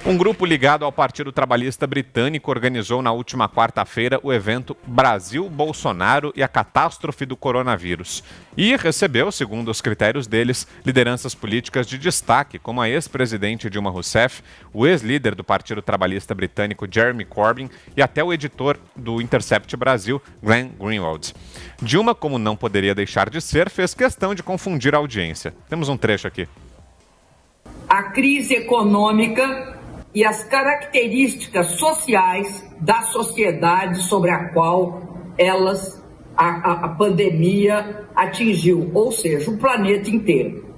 Um grupo ligado ao Partido Trabalhista Britânico organizou na última quarta-feira o evento Brasil, Bolsonaro e a Catástrofe do Coronavírus. E recebeu, segundo os critérios deles, lideranças políticas de destaque, como a ex-presidente Dilma Rousseff, o ex-líder do Partido Trabalhista Britânico Jeremy Corbyn e até o editor do Intercept Brasil, Glenn Greenwald. Dilma, como não poderia deixar de ser, fez questão de confundir a audiência. Temos um trecho aqui. A crise econômica e as características sociais da sociedade sobre a qual a pandemia atingiu, ou seja, o planeta inteiro.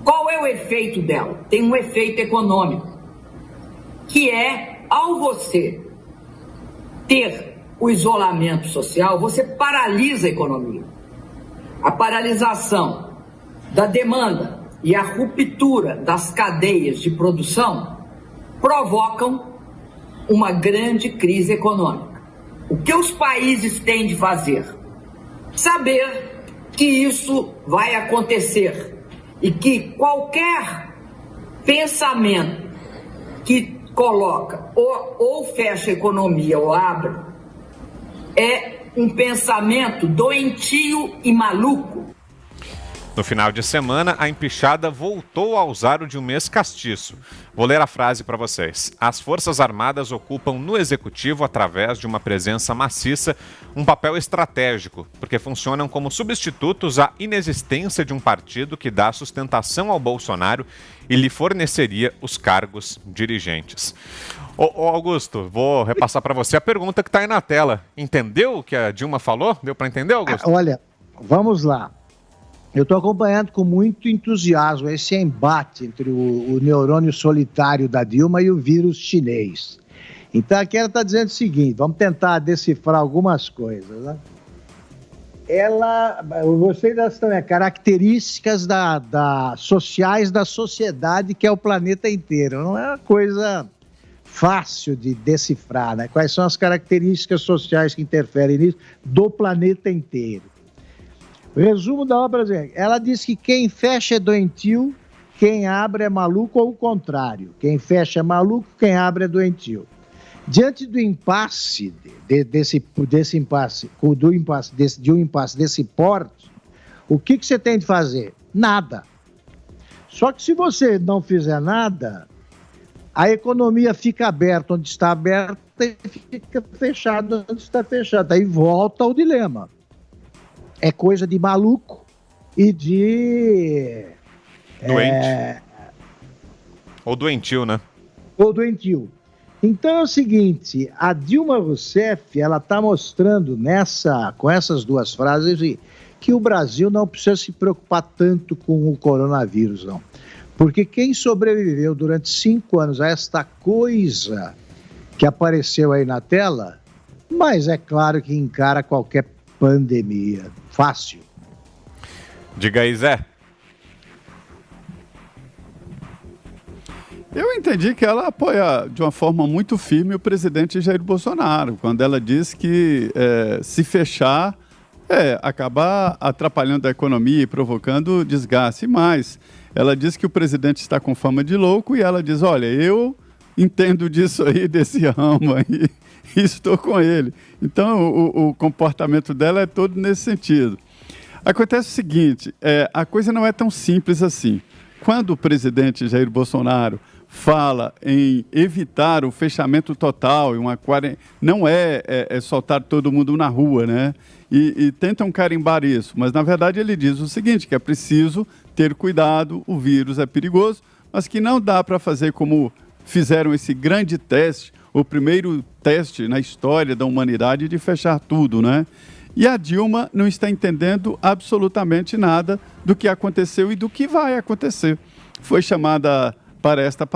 Qual é o efeito dela? Tem um efeito econômico, que é, ao você ter o isolamento social, você paralisa a economia. A paralisação da demanda e a ruptura das cadeias de produção provocam uma grande crise econômica. O que os países têm de fazer? Saber que isso vai acontecer e que qualquer pensamento que coloca ou fecha a economia ou abre é um pensamento doentio e maluco. No final de semana, a empichada voltou a usar o de um mês castiço. Vou ler a frase para vocês. As Forças Armadas ocupam no Executivo, através de uma presença maciça, um papel estratégico, porque funcionam como substitutos à inexistência de um partido que dá sustentação ao Bolsonaro e lhe forneceria os cargos dirigentes. Ô Augusto, vou repassar para você a pergunta que está aí na tela. Entendeu o que a Dilma falou? Deu para entender, Augusto? Olha, vamos lá. Eu estou acompanhando com muito entusiasmo esse embate entre o neurônio solitário da Dilma e o vírus chinês. Então aqui ela está dizendo o seguinte, vamos tentar decifrar algumas coisas, né? Eu gostei das também, características sociais da sociedade, que é o planeta inteiro. Não é uma coisa fácil de decifrar, né? Quais são as características sociais que interferem nisso do planeta inteiro. Resumo da obra, ela diz que quem fecha é doentio, quem abre é maluco, ou o contrário. Quem fecha é maluco, quem abre é doentio. Diante do impasse, de um impasse desse porte, o que você tem de fazer? Nada. Só que se você não fizer nada, a economia fica aberta onde está aberta e fica fechada onde está fechada. Aí volta ao dilema. É coisa de maluco e de... Doente. Ou doentio, né? Ou doentio. Então é o seguinte, a Dilma Rousseff, ela está mostrando com essas duas frases que o Brasil não precisa se preocupar tanto com o coronavírus, não. Porque quem sobreviveu durante 5 anos a esta coisa que apareceu aí na tela, mas é claro que encara qualquer pandemia. Fácil. Diga aí, Zé. Eu entendi que ela apoia de uma forma muito firme o presidente Jair Bolsonaro, quando ela diz que se fechar, acabar atrapalhando a economia e provocando desgaste. Mas ela diz que o presidente está com fama de louco e ela diz, olha, eu entendo disso aí, desse ramo aí, e estou com ele. Então, o comportamento dela é todo nesse sentido. Acontece o seguinte, a coisa não é tão simples assim. Quando o presidente Jair Bolsonaro fala em evitar o fechamento total, não é soltar todo mundo na rua, né? E tentam carimbar isso. Mas, na verdade, ele diz o seguinte, que é preciso ter cuidado, o vírus é perigoso, mas que não dá para fazer como fizeram esse grande teste, o primeiro teste na história da humanidade de fechar tudo, né? E a Dilma não está entendendo absolutamente nada do que aconteceu e do que vai acontecer. Foi chamada para esta...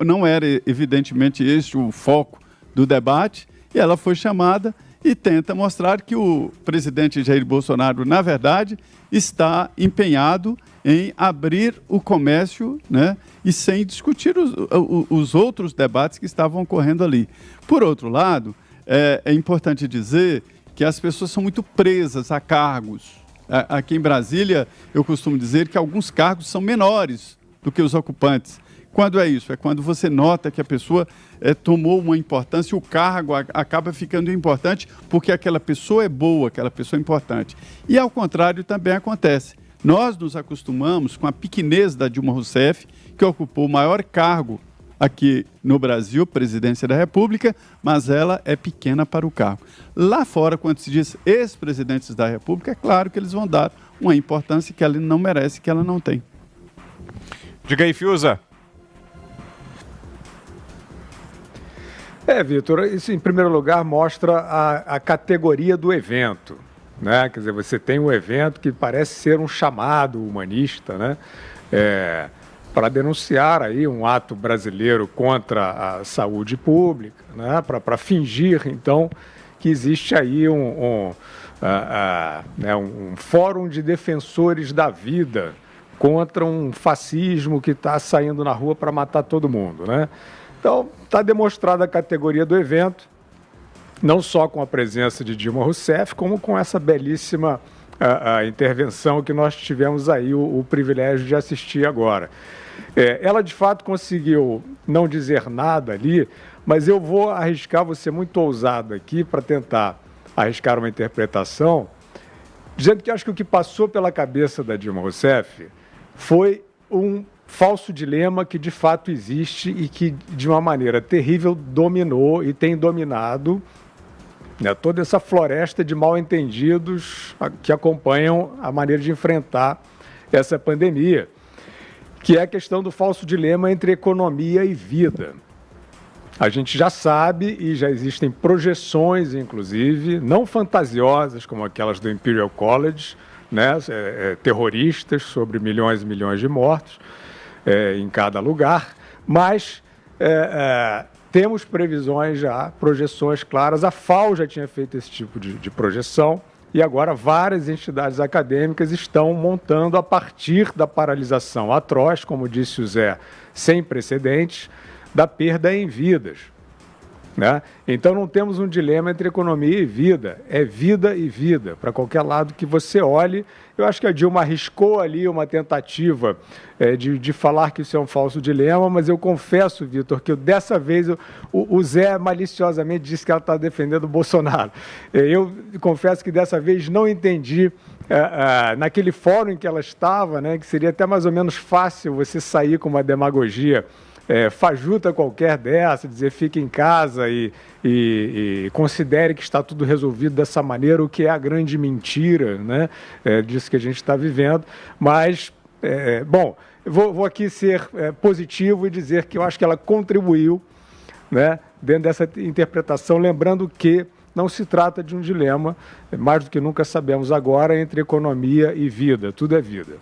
Não era, evidentemente, este o foco do debate, e ela foi chamada e tenta mostrar que o presidente Jair Bolsonaro, na verdade, está empenhado em abrir o comércio, né, e sem discutir os outros debates que estavam ocorrendo ali. Por outro lado, é importante dizer que as pessoas são muito presas a cargos. Aqui em Brasília, eu costumo dizer que alguns cargos são menores do que os ocupantes. Quando é isso? É quando você nota que a pessoa tomou uma importância, o cargo acaba ficando importante porque aquela pessoa é boa, aquela pessoa é importante. E ao contrário também acontece. Nós nos acostumamos com a pequenez da Dilma Rousseff, que ocupou o maior cargo aqui no Brasil, presidência da República, mas ela é pequena para o cargo. Lá fora, quando se diz ex-presidentes da República, é claro que eles vão dar uma importância que ela não merece, que ela não tem. Diga aí, Fiuza. Vitor, isso em primeiro lugar mostra a categoria do evento, né? Quer dizer, você tem um evento que parece ser um chamado humanista, né? Para denunciar aí um ato brasileiro contra a saúde pública, né? Para fingir, então, que existe aí um fórum de defensores da vida contra um fascismo que está saindo na rua para matar todo mundo, né? Então, está demonstrada a categoria do evento, não só com a presença de Dilma Rousseff, como com essa belíssima intervenção que nós tivemos aí o privilégio de assistir agora. Ela, de fato, conseguiu não dizer nada ali, mas eu vou arriscar, vou ser muito ousado aqui para tentar arriscar uma interpretação, dizendo que acho que o que passou pela cabeça da Dilma Rousseff foi um falso dilema que de fato existe e que de uma maneira terrível dominou e tem dominado, né, toda essa floresta de mal-entendidos que acompanham a maneira de enfrentar essa pandemia, que é a questão do falso dilema entre economia e vida. A gente já sabe e já existem projeções, inclusive, não fantasiosas como aquelas do Imperial College, né, terroristas sobre milhões e milhões de mortos, em cada lugar, mas temos previsões já, projeções claras. A FAO já tinha feito esse tipo de projeção e agora várias entidades acadêmicas estão montando a partir da paralisação atroz, como disse o Zé, sem precedentes, da perda em vidas, né? Então não temos um dilema entre economia e vida, é vida e vida, para qualquer lado que você olhe. Eu acho que a Dilma arriscou ali uma tentativa de falar que isso é um falso dilema, mas eu confesso, Vitor, que dessa vez o Zé maliciosamente disse que ela está defendendo o Bolsonaro. Eu confesso que dessa vez não entendi, naquele fórum em que ela estava, né, que seria até mais ou menos fácil você sair com uma demagogia fajuta qualquer dessa, dizer fique em casa e considere que está tudo resolvido dessa maneira, o que é a grande mentira, né, disso que a gente está vivendo. Mas, bom, vou aqui ser positivo e dizer que eu acho que ela contribuiu, né, dentro dessa interpretação, lembrando que não se trata de um dilema, mais do que nunca sabemos agora, entre economia e vida. Tudo é vida.